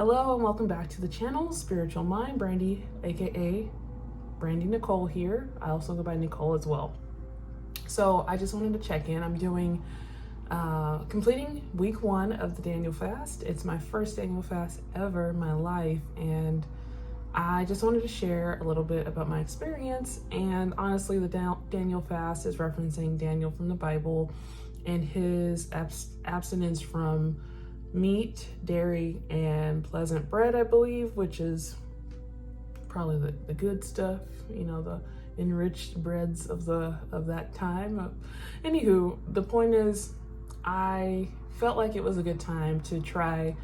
Hello and welcome back to the channel, Spiritual Mind. Brandy, aka Brandy Nicole here. I also go by Nicole as well. So I just wanted to check in. I'm doing completing week 1 of the Daniel fast. It's my first Daniel fast ever in my life, and I just wanted to share a little bit about my experience. And honestly, the Daniel fast is referencing Daniel from the Bible and his abstinence from meat, dairy, and pleasant bread, I believe, which is probably the good stuff, you know, the enriched breads of that time. Anywho, the point is, I felt like it was a good time to try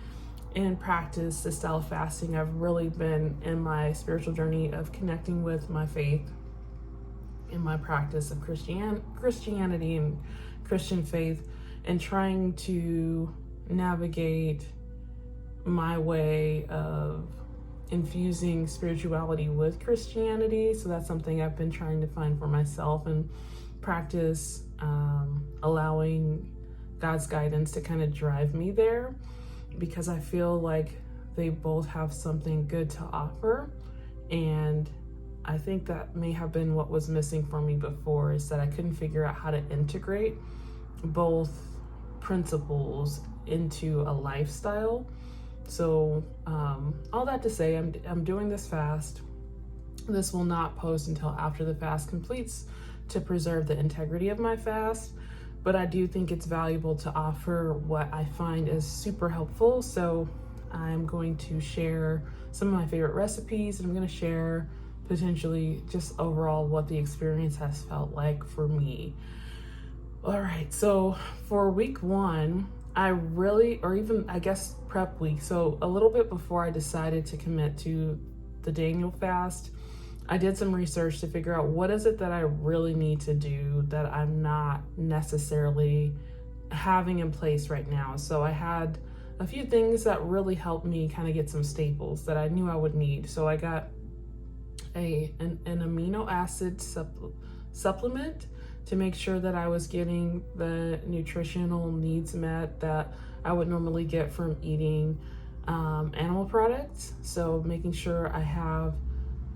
and practice this style of fasting. I've really been in my spiritual journey of connecting with my faith in my practice of Christianity and Christian faith, and trying to navigate my way of infusing spirituality with Christianity. So that's something I've been trying to find for myself and practice, allowing God's guidance to kind of drive me there, because I feel like they both have something good to offer. And I think that may have been what was missing for me before, is that I couldn't figure out how to integrate both principles into a lifestyle. So all that to say, I'm doing this fast. This will not post until after the fast completes to preserve the integrity of my fast, but I do think it's valuable to offer what I find is super helpful. So I'm going to share some of my favorite recipes, and I'm going to share potentially just overall what the experience has felt like for me. All right, so for week 1, I guess prep week, so a little bit before I decided to commit to the Daniel fast, I did some research to figure out what is it that I really need to do that I'm not necessarily having in place right now. So I had a few things that really helped me kind of get some staples that I knew I would need. So I got an amino acid supplement to make sure that I was getting the nutritional needs met that I would normally get from eating animal products. So making sure I have,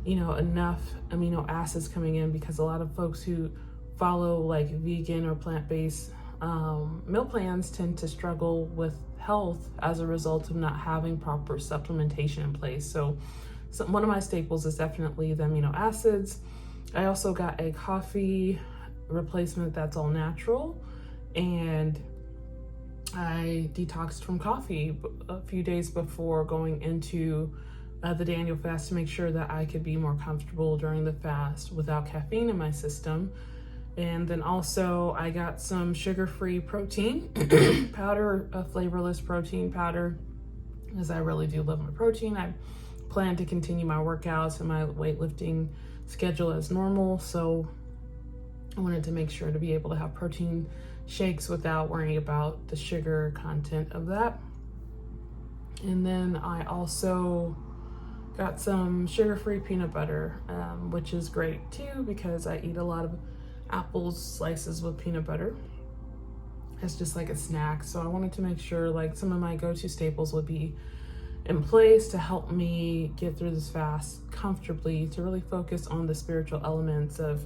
enough amino acids coming in, because a lot of folks who follow like vegan or plant-based meal plans tend to struggle with health as a result of not having proper supplementation in place. So one of my staples is definitely the amino acids. I also got a coffee replacement that's all natural, and I detoxed from coffee a few days before going into the Daniel fast to make sure that I could be more comfortable during the fast without caffeine in my system. And then also I got some sugar-free protein powder, a flavorless protein powder, because I really do love my protein. I plan to continue my workouts and my weightlifting schedule as normal, so I wanted to make sure to be able to have protein shakes without worrying about the sugar content of that. And then I also got some sugar-free peanut butter, which is great too, because I eat a lot of apple slices with peanut butter. It's just like a snack. So I wanted to make sure like some of my go-to staples would be in place to help me get through this fast comfortably, to really focus on the spiritual elements of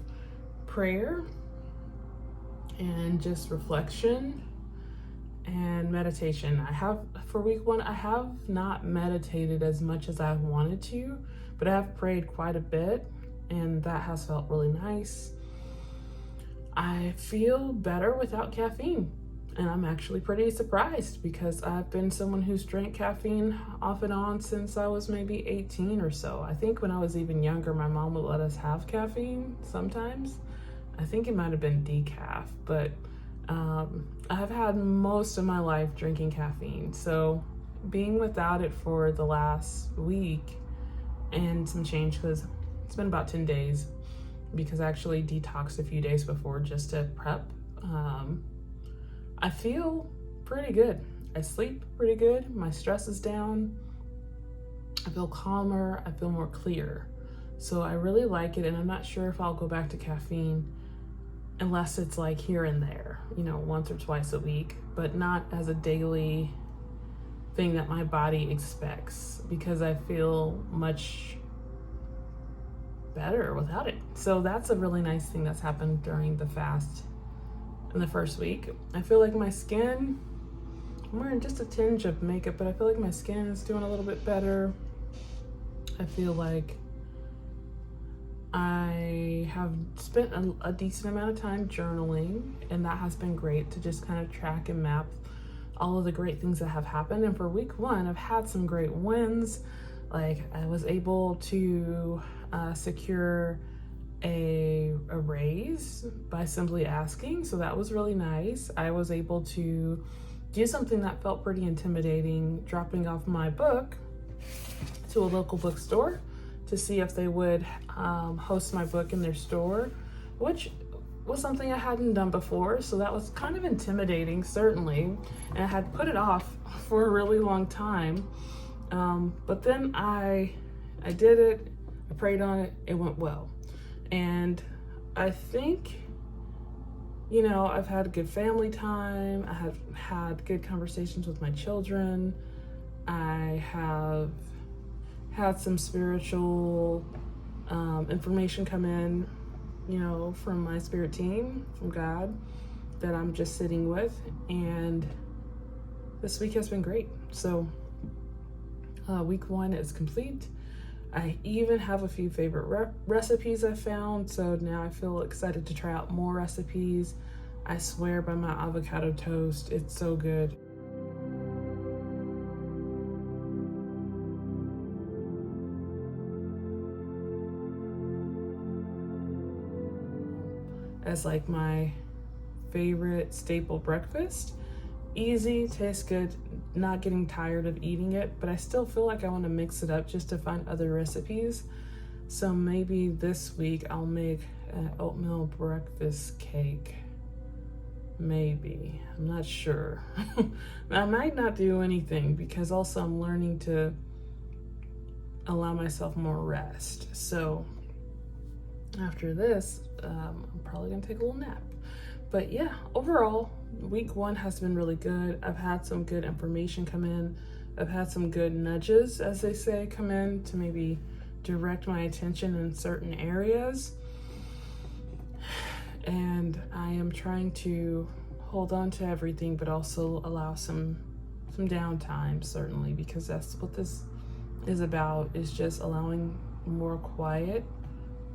prayer and just reflection and meditation. For week 1, I have not meditated as much as I've wanted to, but I have prayed quite a bit, and that has felt really nice. I feel better without caffeine, and I'm actually pretty surprised, because I've been someone who's drank caffeine off and on since I was maybe 18 or so. I think when I was even younger, my mom would let us have caffeine sometimes. I think it might have been decaf, but I've had most of my life drinking caffeine. So being without it for the last week and some change, because it's been about 10 days, because I actually detoxed a few days before just to prep. I feel pretty good. I sleep pretty good. My stress is down. I feel calmer. I feel more clear. So I really like it, and I'm not sure if I'll go back to caffeine unless it's like here and there, once or twice a week, but not as a daily thing that my body expects, because I feel much better without it. So that's a really nice thing that's happened during the fast in the first week. I feel like my skin, I'm wearing just a tinge of makeup, but I feel like my skin is doing a little bit better. I feel like I have spent a decent amount of time journaling, and that has been great to just kind of track and map all of the great things that have happened. And for week 1, I've had some great wins. Like I was able to secure a raise by simply asking, so that was really nice. I was able to do something that felt pretty intimidating, dropping off my book to a local bookstore to see if they would host my book in their store, which was something I hadn't done before. So that was kind of intimidating, certainly, and I had put it off for a really long time. But then I did it, I prayed on it, it went well. And I think, you know, I've had good family time, I have had good conversations with my children, I have had some spiritual information come in, you know, from my spirit team, from God, that I'm just sitting with, and this week has been great. So week 1 is complete. I even have a few favorite recipes I found, so now I feel excited to try out more recipes. I swear by my avocado toast, it's so good. As like my favorite staple breakfast. Easy, tastes good, not getting tired of eating it, but I still feel like I want to mix it up just to find other recipes. So maybe this week I'll make an oatmeal breakfast cake. Maybe, I'm not sure. I might not do anything, because also I'm learning to allow myself more rest. So after this, I'm probably gonna take a little nap. But yeah, overall, week 1 has been really good. I've had some good information come in. I've had some good nudges, as they say, come in to maybe direct my attention in certain areas. And I am trying to hold on to everything, but also allow some downtime, certainly, because that's what this is about, is just allowing more quiet,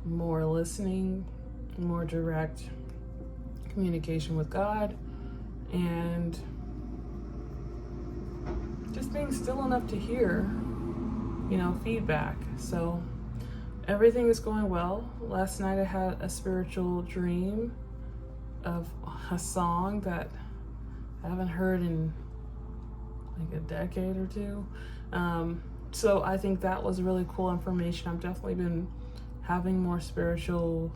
more listening, more direct communication with God, and just being still enough to hear, you know, feedback. So everything is going well. Last night I had a spiritual dream of a song that I haven't heard in like a decade or two. So I think that was really cool information. I've definitely been having more spiritual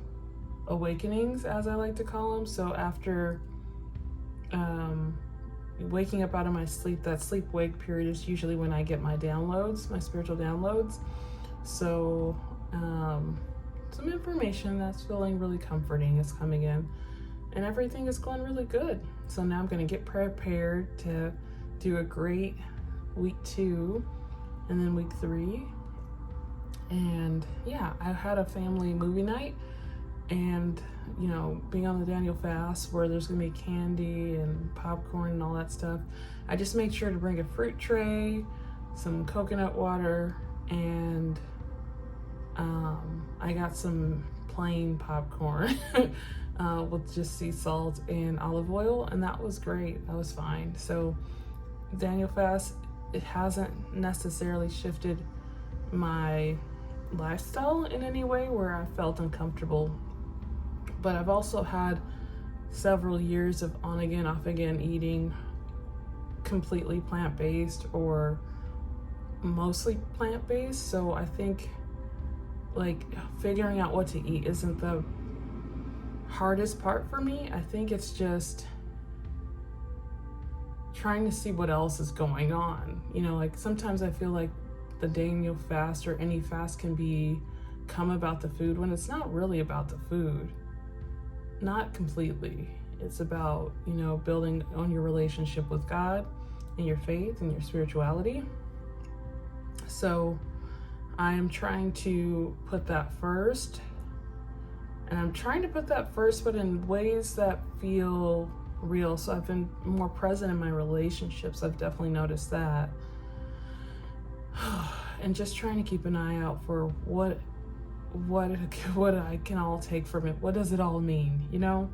awakenings, as I like to call them. So after waking up out of my sleep, that sleep-wake period is usually when I get my downloads, my spiritual downloads. So some information that's feeling really comforting is coming in, and everything is going really good. So now I'm going to get prepared to do a great week 2 and then week 3. And yeah, I had a family movie night, and you know, being on the Daniel fast where there's gonna be candy and popcorn and all that stuff, I just made sure to bring a fruit tray, some coconut water, and I got some plain popcorn with just sea salt and olive oil, and that was great. That was fine. So Daniel fast, it hasn't necessarily shifted my lifestyle in any way where I felt uncomfortable, but I've also had several years of on again, off again eating completely plant-based or mostly plant-based. So I think like figuring out what to eat isn't the hardest part for me. I think it's just trying to see what else is going on. You know, like sometimes I feel like the Daniel fast or any fast can become about the food when it's not really about the food. Not completely. It's about, you know, building on your relationship with God in your faith and your spirituality. So I am trying to put that first. And I'm trying to put that first, but in ways that feel real. So I've been more present in my relationships. I've definitely noticed that. And just trying to keep an eye out for what I can all take from it. What does it all mean, you know?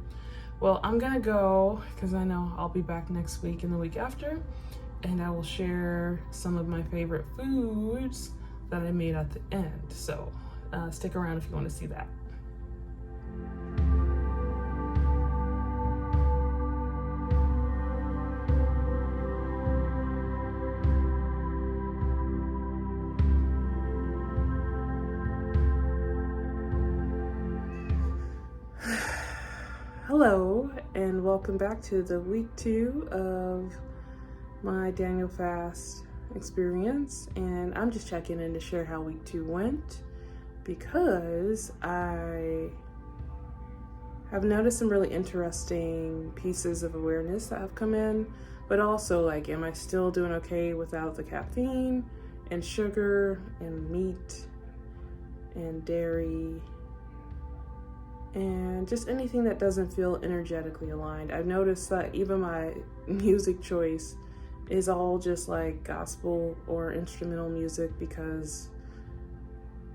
Well, I'm gonna go because I know I'll be back next week and the week after, and I will share some of my favorite foods that I made at the end. So stick around if you want to see that. Hello, and welcome back to the week 2 of my Daniel fast experience. And I'm just checking in to share how week 2 went, because I have noticed some really interesting pieces of awareness that have come in, but also, like, am I still doing okay without the caffeine and sugar and meat and dairy and just anything that doesn't feel energetically aligned? I've noticed that even my music choice is all just like gospel or instrumental music, because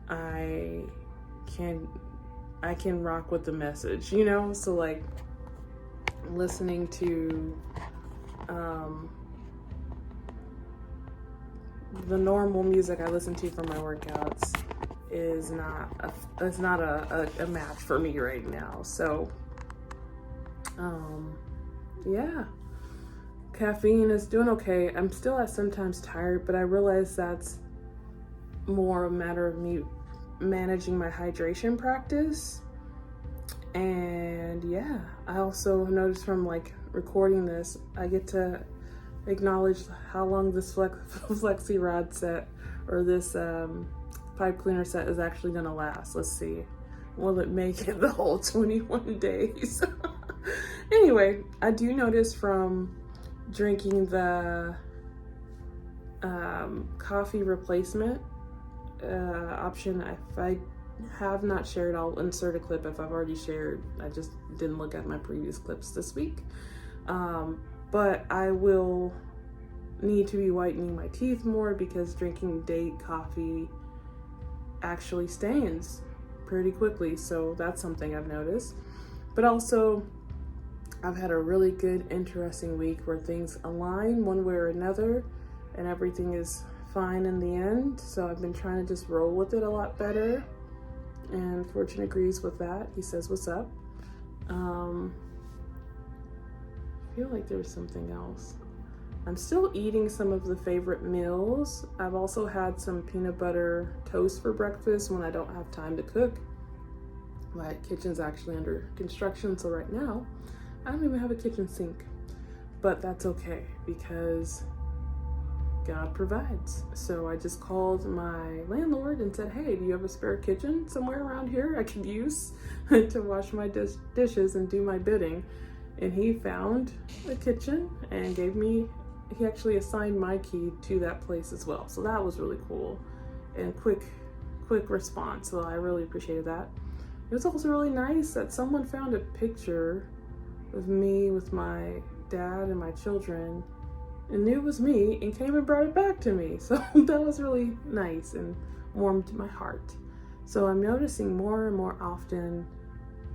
I can rock with the message, you know? So like listening to the normal music I listen to for my workouts is not a match for me right now. So yeah, caffeine is doing okay. I'm still sometimes tired, but I realize that's more a matter of me managing my hydration practice. And yeah, I also noticed from like recording this, I get to acknowledge how long this flexi rod set or this pipe cleaner set is actually gonna last. Let's see, will it make it the whole 21 days? Anyway, I do notice from drinking the coffee replacement option, if I have not shared, I'll insert a clip. If I've already shared, I just didn't look at my previous clips this week. But I will need to be whitening my teeth more, because drinking date coffee actually stains pretty quickly. So that's something I've noticed. But also, I've had a really good, interesting week where things align one way or another and everything is fine in the end. So I've been trying to just roll with it a lot better. And Fortune agrees with that. He says, "What's up?" I feel like there was something else. I'm still eating some of the favorite meals. I've also had some peanut butter toast for breakfast when I don't have time to cook. My kitchen's actually under construction, so right now I don't even have a kitchen sink. But that's okay, because God provides. So I just called my landlord and said, "Hey, do you have a spare kitchen somewhere around here I could use to wash my dishes and do my bidding?" And he found a kitchen and he actually assigned my key to that place as well. So that was really cool and quick response. So I really appreciated that. It was also really nice that someone found a picture of me with my dad and my children and knew it was me and came and brought it back to me. So that was really nice and warmed my heart. So I'm noticing more and more often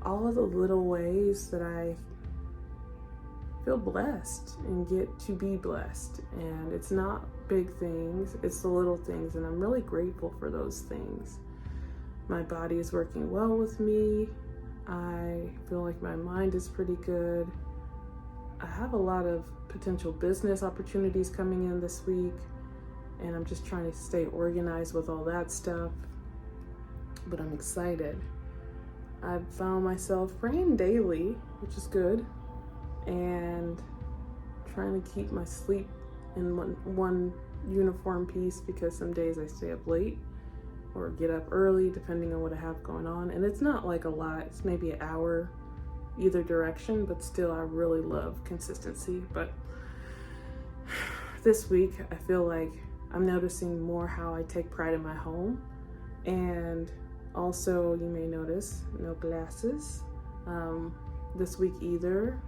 all of the little ways that I feel blessed and get to be blessed. And it's not big things, it's the little things, and I'm really grateful for those things. My body is working well with me. I feel like my mind is pretty good. I have a lot of potential business opportunities coming in this week, and I'm just trying to stay organized with all that stuff. But I'm excited. I've found myself praying daily, which is good, and trying to keep my sleep in one uniform piece, because some days I stay up late or get up early depending on what I have going on. And it's not like a lot, it's maybe an hour either direction, but still I really love consistency. But this week I feel like I'm noticing more how I take pride in my home. And also, you may notice no glasses this week either.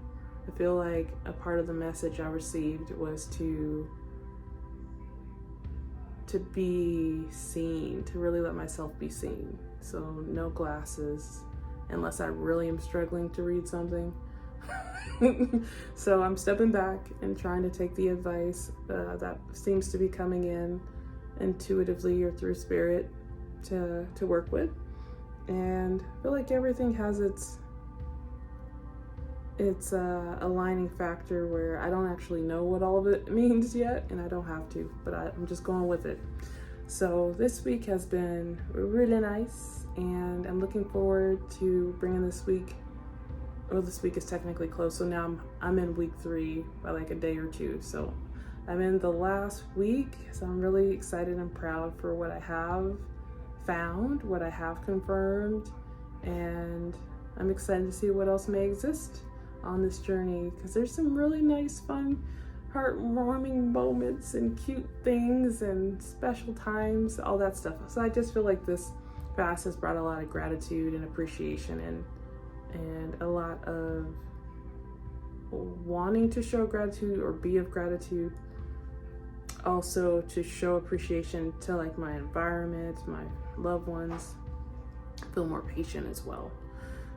I feel like a part of the message I received was to be seen, to really let myself be seen. So no glasses unless I really am struggling to read something. So I'm stepping back and trying to take the advice that seems to be coming in intuitively or through spirit to work with. And I feel like everything has its aligning factor where I don't actually know what all of it means yet, and I don't have to, but I'm just going with it. So this week has been really nice, and I'm looking forward to bringing this week. Well, this week is technically closed, so now I'm in week 3 by like a day or two. So I'm in the last week, so I'm really excited and proud for what I have found, what I have confirmed, and I'm excited to see what else may exist on this journey, because there's some really nice, fun, heartwarming moments and cute things and special times, all that stuff. So I just feel like this fast has brought a lot of gratitude and appreciation and a lot of wanting to show gratitude or be of gratitude. Also to show appreciation to like my environment, my loved ones. I feel more patient as well.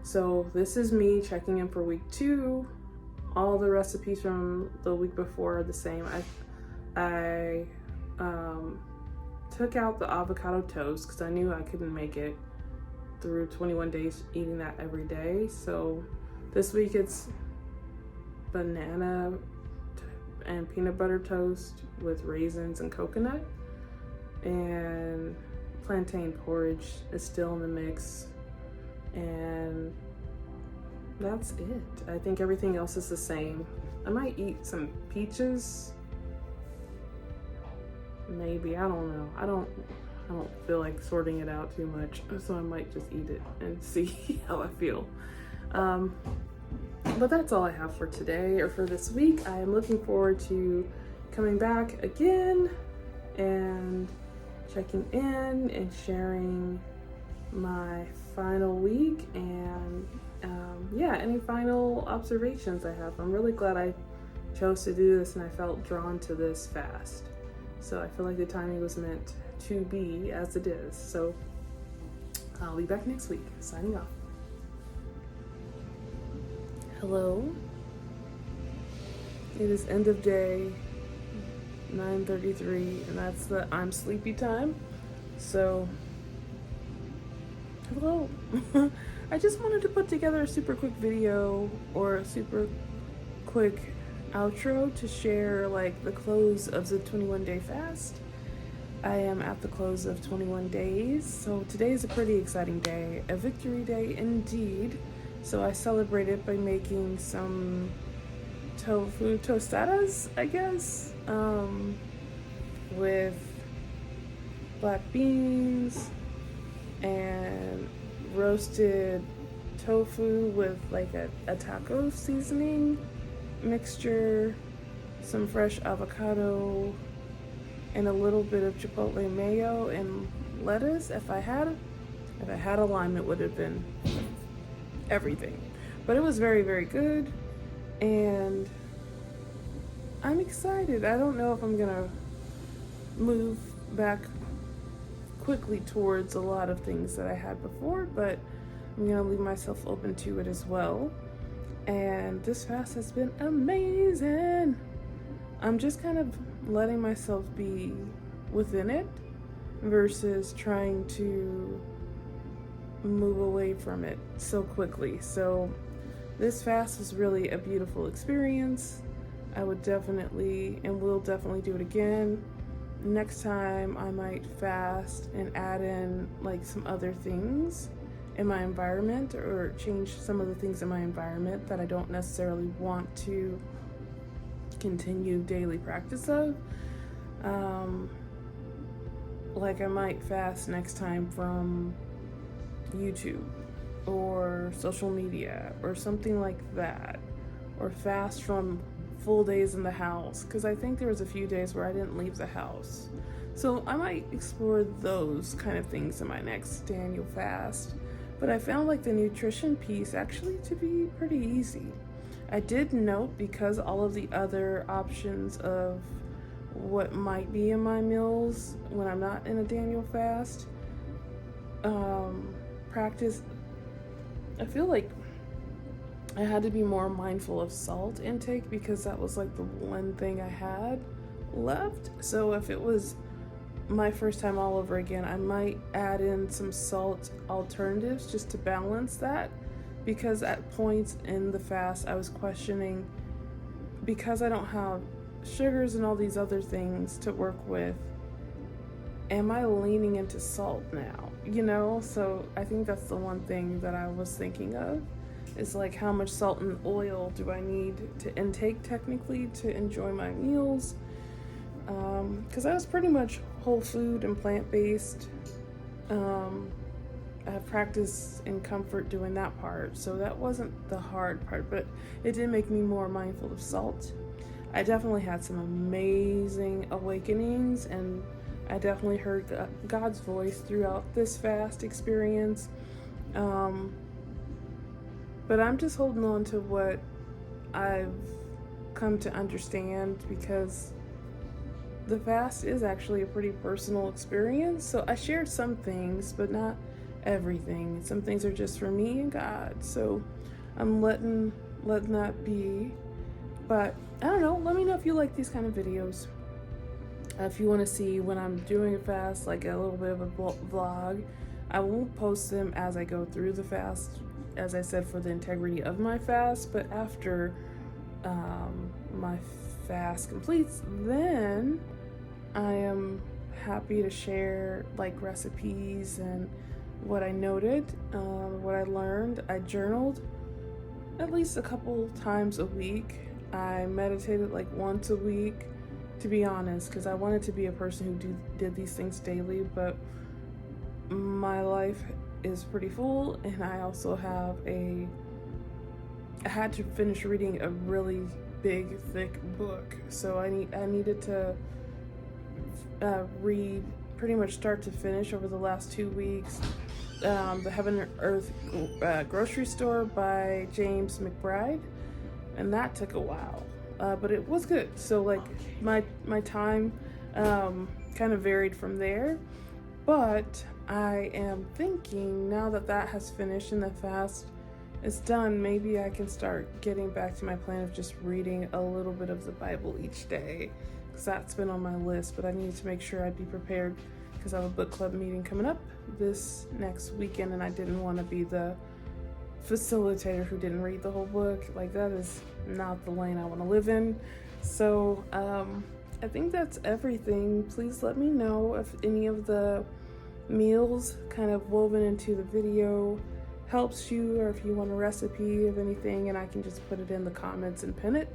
So this is me checking in for week 2. All the recipes from the week before are the same. I took out the avocado toast because I knew I couldn't make it through 21 days eating that every day. So this week it's banana and peanut butter toast with raisins and coconut, and plantain porridge is still in the mix, and that's it. I think everything else is the same. I might eat some peaches, maybe, I don't know. I don't feel like sorting it out too much, so I might just eat it and see how I feel. But that's all I have for today or for this week. I am looking forward to coming back again and checking in and sharing my final week and any final observations I have. I'm really glad I chose to do this, and I felt drawn to this fast. So I feel like the timing was meant to be as it is. So I'll be back next week. Signing off. Hello. It is end of day, 9:33, and that's the I'm sleepy time. So hello. I just wanted to put together a super quick video or a super quick outro to share like the close of the 21-day fast. I am at the close of 21 days, so today is a pretty exciting day, a victory day indeed. So I celebrated by making some tofu tostadas, I guess, with black beans and roasted tofu with like a taco seasoning mixture, some fresh avocado, and a little bit of chipotle mayo and lettuce. If I had a lime, it would have been everything. But it was very, very good, and I'm excited. I don't know if I'm gonna move back quickly towards a lot of things that I had before, but I'm gonna leave myself open to it as well. And this fast has been amazing. I'm just kind of letting myself be within it versus trying to move away from it so quickly. So this fast was really a beautiful experience. I would definitely and will definitely do it again. Next time I might fast and add in like some other things in my environment, or change some of the things in my environment that I don't necessarily want to continue daily practice of. Like I might fast next time from YouTube or social media or something like that, or fast from full days in the house, because I think there was a few days where I didn't leave the house. So I might explore those kind of things in my next Daniel fast. But I found like the nutrition piece actually to be pretty easy. I did note, because all of the other options of what might be in my meals when I'm not in a Daniel fast practice, I feel like I had to be more mindful of salt intake, because that was like the one thing I had left. So if it was my first time all over again, I might add in some salt alternatives just to balance that, because at points in the fast I was questioning, because I don't have sugars and all these other things to work with, am I leaning into salt now? You know, so I think that's the one thing that I was thinking of, is like, how much salt and oil do I need to intake technically to enjoy my meals? Because I was pretty much whole food and plant-based. I have practice and comfort doing that part, so that wasn't the hard part, but it did make me more mindful of salt. I definitely had some amazing awakenings, and I definitely heard God's voice throughout this fast experience. But I'm just holding on to what I've come to understand, because the fast is actually a pretty personal experience. So I shared some things, but not everything. Some things are just for me and God. So I'm letting that be. But I don't know, let me know if you like these kind of videos. If you want to see when I'm doing a fast, like a little bit of a vlog, I won't post them as I go through the fast, as I said, for the integrity of my fast. But after my fast completes, then I am happy to share like recipes and what I noted, what I learned. I journaled at least a couple times a week. I meditated like once a week, to be honest, because I wanted to be a person who did these things daily, but my life is pretty full, and I also have I had to finish reading a really big, thick book, so I needed to read pretty much start to finish over the last 2 weeks. The Heaven and Earth Grocery Store by James McBride, and that took a while, but it was good. So like my time kind of varied from there, but I am thinking, now that that has finished and the fast is done, maybe I can start getting back to my plan of just reading a little bit of the Bible each day, because that's been on my list. But I needed to make sure I'd be prepared, because I have a book club meeting coming up this next weekend, and I didn't want to be the facilitator who didn't read the whole book. Like, that is not the lane I want to live in. So I think that's everything. Please let me know if any of the meals kind of woven into the video helps you, or if you want a recipe of anything, and I can just put it in the comments and pin it.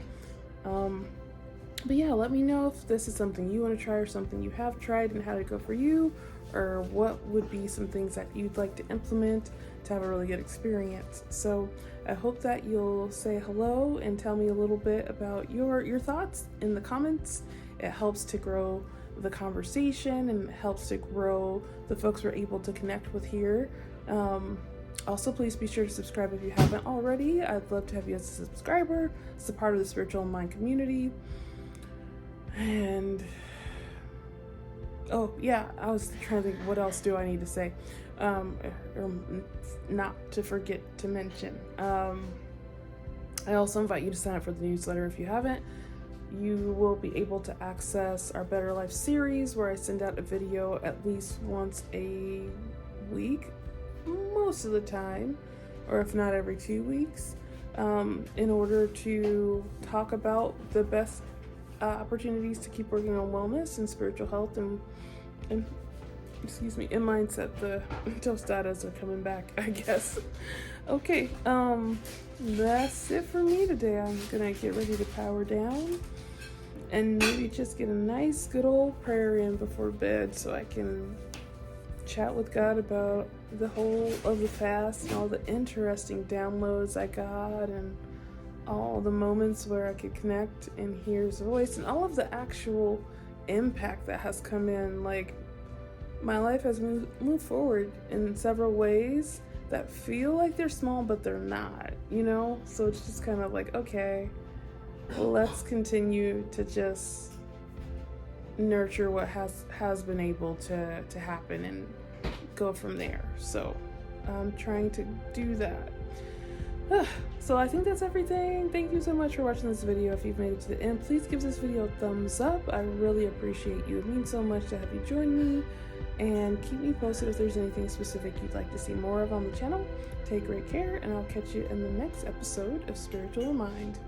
But yeah, let me know if this is something you want to try, or something you have tried and how did it go for you, or what would be some things that you'd like to implement to have a really good experience. So I hope that you'll say hello and tell me a little bit about your thoughts in the comments. It helps to grow the conversation, and it helps to grow the folks we're able to connect with here. Also, please be sure to subscribe if you haven't already. I'd love to have you as a subscriber. It's a part of the Spiritual Mind community. And oh yeah, I was trying to think, what else do I need to say, or not to forget to mention. I also invite you to sign up for the newsletter if you haven't. You will be able to access our Better Life series, where I send out a video at least once a week, most of the time, or if not every 2 weeks, in order to talk about the best opportunities to keep working on wellness and spiritual health and mindset. The tostadas are coming back, I guess. Okay, that's it for me today. I'm gonna get ready to power down and maybe just get a nice good old prayer in before bed, so I can chat with God about the whole of the fast and all the interesting downloads I got, and all the moments where I could connect and hear his voice, and all of the actual impact that has come in. Like, my life has moved forward in several ways that feel like they're small, but they're not, you know? So it's just kind of like, okay, let's continue to just nurture what has been able to happen and go from there. So I'm trying to do that. So I think that's everything. Thank you so much for watching this video. If you've made it to the end, please give this video a thumbs up. I really appreciate you. It means so much to have you join me, and keep me posted if there's anything specific you'd like to see more of on the channel. Take great care, and I'll catch you in the next episode of Spiritual Mind.